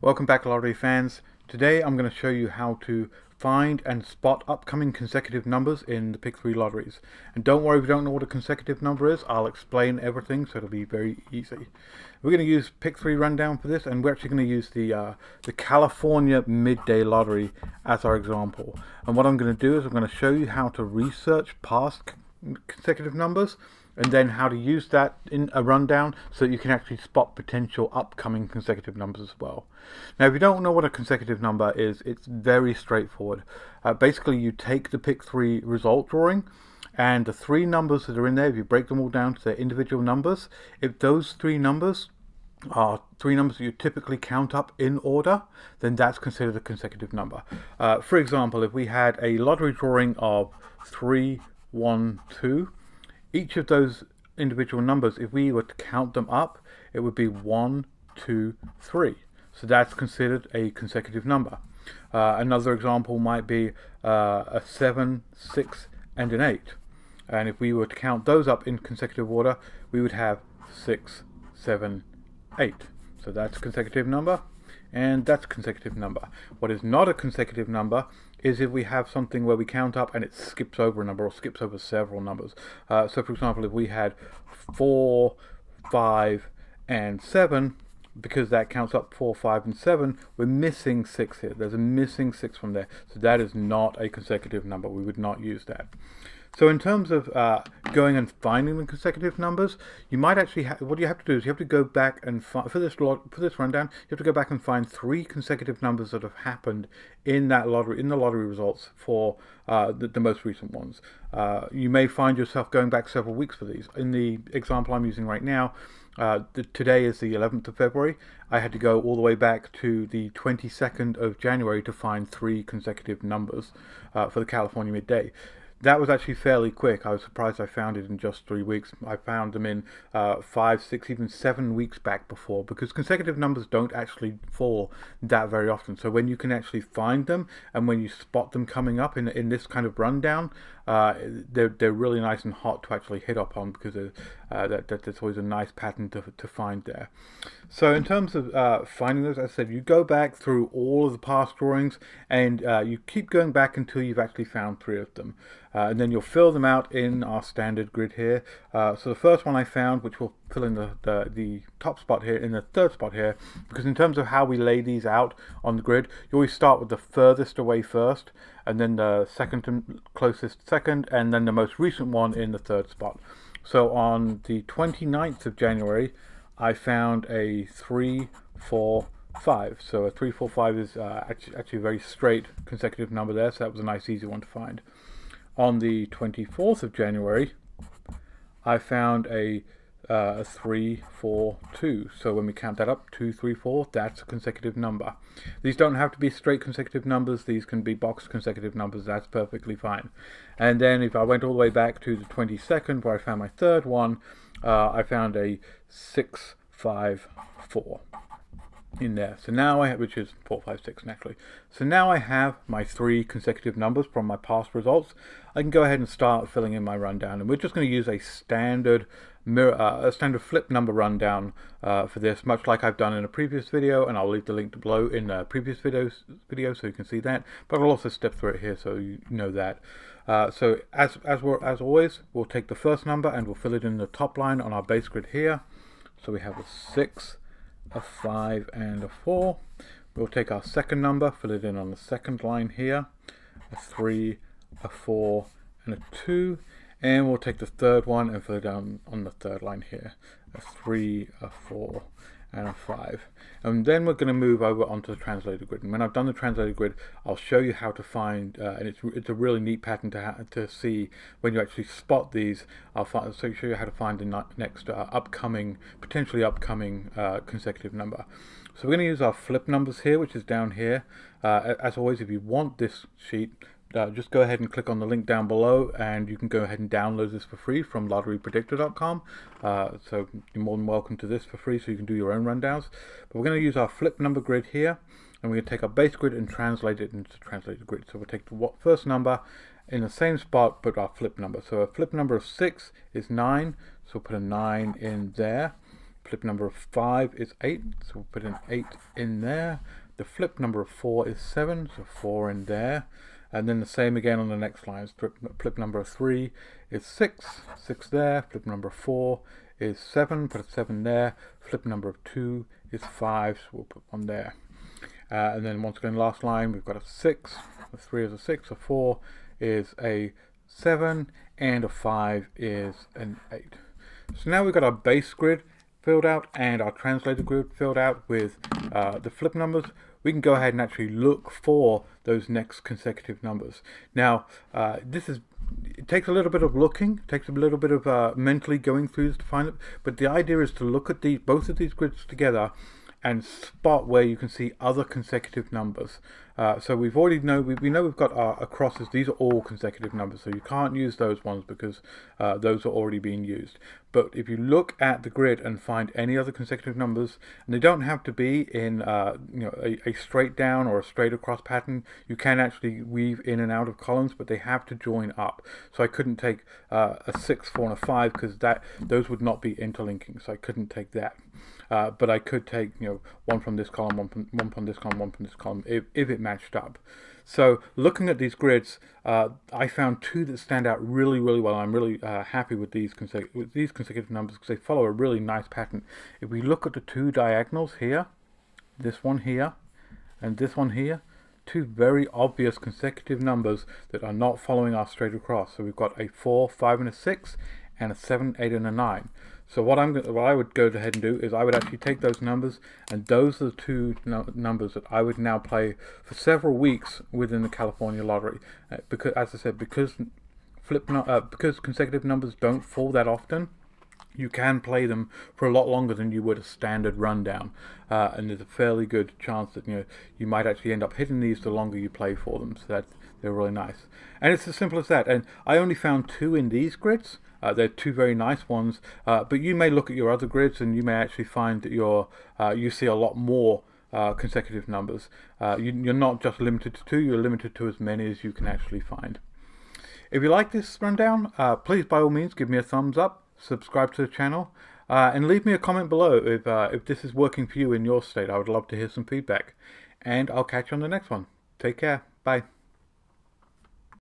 Welcome back, lottery fans. Today I'm going to show you how to find and spot upcoming consecutive numbers in the Pick 3 lotteries. And don't worry if you don't know what a consecutive number is, I'll explain everything so it'll be very easy. We're going to use Pick 3 rundown for this, and we're actually going to use the California midday lottery as our example. And what I'm going to do is I'm going to show you how to research past consecutive numbers, and then how to use that in a rundown so that you can actually spot potential upcoming consecutive numbers as well. Now, if you don't know what a consecutive number is, it's very straightforward. Basically, you take the Pick 3 result drawing, and the three numbers that are in there, if you break them all down to their individual numbers, if those three numbers are three numbers that you typically count up in order, then that's considered a consecutive number. For example, if we had a lottery drawing of 3, 1, 2, each of those individual numbers, if we were to count them up, it would be 1, 2, 3. So that's considered a consecutive number. Another example might be a 7, 6, and an 8. And if we were to count those up in consecutive order, we would have 6, 7, 8. So that's a consecutive number, and that's a consecutive number. What is not a consecutive number is if we have something where we count up and it skips over a number or skips over several numbers. So for example, if we had 4, 5, and 7, because that counts up 4, 5, and 7, we're missing 6 here. There's a missing 6 from there. So that is not a consecutive number. We would not use that. So in terms of going and finding the consecutive numbers, you might actually what you have to do is you have to go back and find, for this rundown, you have to go back and find 3 consecutive numbers that have happened in that lottery, in the lottery results for the most recent ones. You may find yourself going back several weeks for these. In the example I'm using right now, today is the 11th of February. I had to go all the way back to the 22nd of January to find 3 consecutive numbers for the California midday. That was actually fairly quick. I was surprised I found it in just 3 weeks. I found them in 5, 6, even 7 weeks back before, because consecutive numbers don't actually fall that very often. So when you can actually find them and when you spot them coming up in this kind of rundown, they're really nice and hot to actually hit up on, because that's always a nice pattern to find there. So in terms of finding those, as I said, you go back through all of the past drawings, and you keep going back until you've actually found 3 of them. And then you'll fill them out in our standard grid here. So the first one I found, which we'll fill in the top spot here, in the third spot here, because in terms of how we lay these out on the grid, you always start with the furthest away first, and then the second and closest second, and then the most recent one in the third spot. So on the 29th of January, I found a 3, 4, 5. So a 3, 4, 5 is actually a very straight consecutive number there, so that was a nice easy one to find. On the 24th of January, I found a 3, 4, 2. So when we count that up, 2, 3, 4, that's a consecutive number. These don't have to be straight consecutive numbers. These can be boxed consecutive numbers. That's perfectly fine. And then if I went all the way back to the 22nd, where I found my third one, I found a 6, 5, 4 in there. So now I have, which is 4, 5, 6 naturally. So now I have my 3 consecutive numbers from my past results. I can go ahead and start filling in my rundown, and we're just going to use a standard flip number rundown for this, much like I've done in a previous video, and I'll leave the link below in the previous video so you can see that. But I'll also step through it here so you know that. So as always, we'll take the first number and we'll fill it in the top line on our base grid here. So we have a 6, a 5, and a 4. We'll take our second number, fill it in on the second line here, a 3, a 4, and a 2. And we'll take the third one and fill it down on the third line here, a 3, a 4, and a 5. And then we're going to move over onto the translated grid. And when I've done the translated grid, I'll show you how to find, and it's a really neat pattern to see when you actually spot these. I'll show you how to find the next potentially upcoming consecutive number. So we're going to use our flip numbers here, which is down here. As always, if you want this sheet, just go ahead and click on the link down below, and you can go ahead and download this for free from lotterypredictor.com. So you're more than welcome to this for free, so you can do your own rundowns. But we're going to use our flip number grid here, and we're going to take our base grid and translate it into translated grid. So we'll take the first number in the same spot, but our flip number. So a flip number of 6 is 9, so we'll put a 9 in there. flip number of 5 is 8, so we'll put an 8 in there. The flip number of 4 is 7, so 4 in there. And then the same again on the next line. Flip number of 3 is 6, 6 there. Flip number of 4 is 7, put a 7 there. Flip number of 2 is 5, so we'll put 1 there. And then once again, last line, we've got a 6, a 3 is a 6, a 4 is a 7, and a 5 is an 8. So now we've got our base grid filled out and our translated grid filled out with the flip numbers. We can go ahead and actually look for those next consecutive numbers. Now, it takes a little bit of looking, takes a little bit of mentally going through this to find it, but the idea is to look at both of these grids together and spot where you can see other consecutive numbers. So we know we've got our crosses. These are all consecutive numbers, so you can't use those ones because those are already being used. But if you look at the grid and find any other consecutive numbers, and they don't have to be in a straight down or a straight across pattern. You can actually weave in and out of columns, but they have to join up. So I couldn't take a 6, 4, and a 5 because those would not be interlinking. So I couldn't take that. But I could take one from this column, one from this column, one from this column if it matched up. So looking at these grids, I found 2 that stand out really, really well. I'm really happy with these consecutive numbers because they follow a really nice pattern. If we look at the 2 diagonals here, this one here, and this one here, 2 very obvious consecutive numbers that are not following our straight across. So we've got a 4, 5, and a 6, and a 7, 8, and a 9. So what I would go ahead and do is I would actually take those numbers, and those are the 2 numbers that I would now play for several weeks within the California lottery. Because, as I said, because consecutive numbers don't fall that often, you can play them for a lot longer than you would a standard rundown, and there's a fairly good chance that you might actually end up hitting these the longer you play for them. So they're really nice, and it's as simple as that. And I only found 2 in these grids. They're 2 very nice ones, but you may look at your other grids and you may actually find that you see a lot more consecutive numbers. You're not just limited to 2, you're limited to as many as you can actually find. If you like this rundown, please by all means give me a thumbs up, subscribe to the channel, and leave me a comment below if this is working for you in your state. I would love to hear some feedback, and I'll catch you on the next one. Take care. Bye.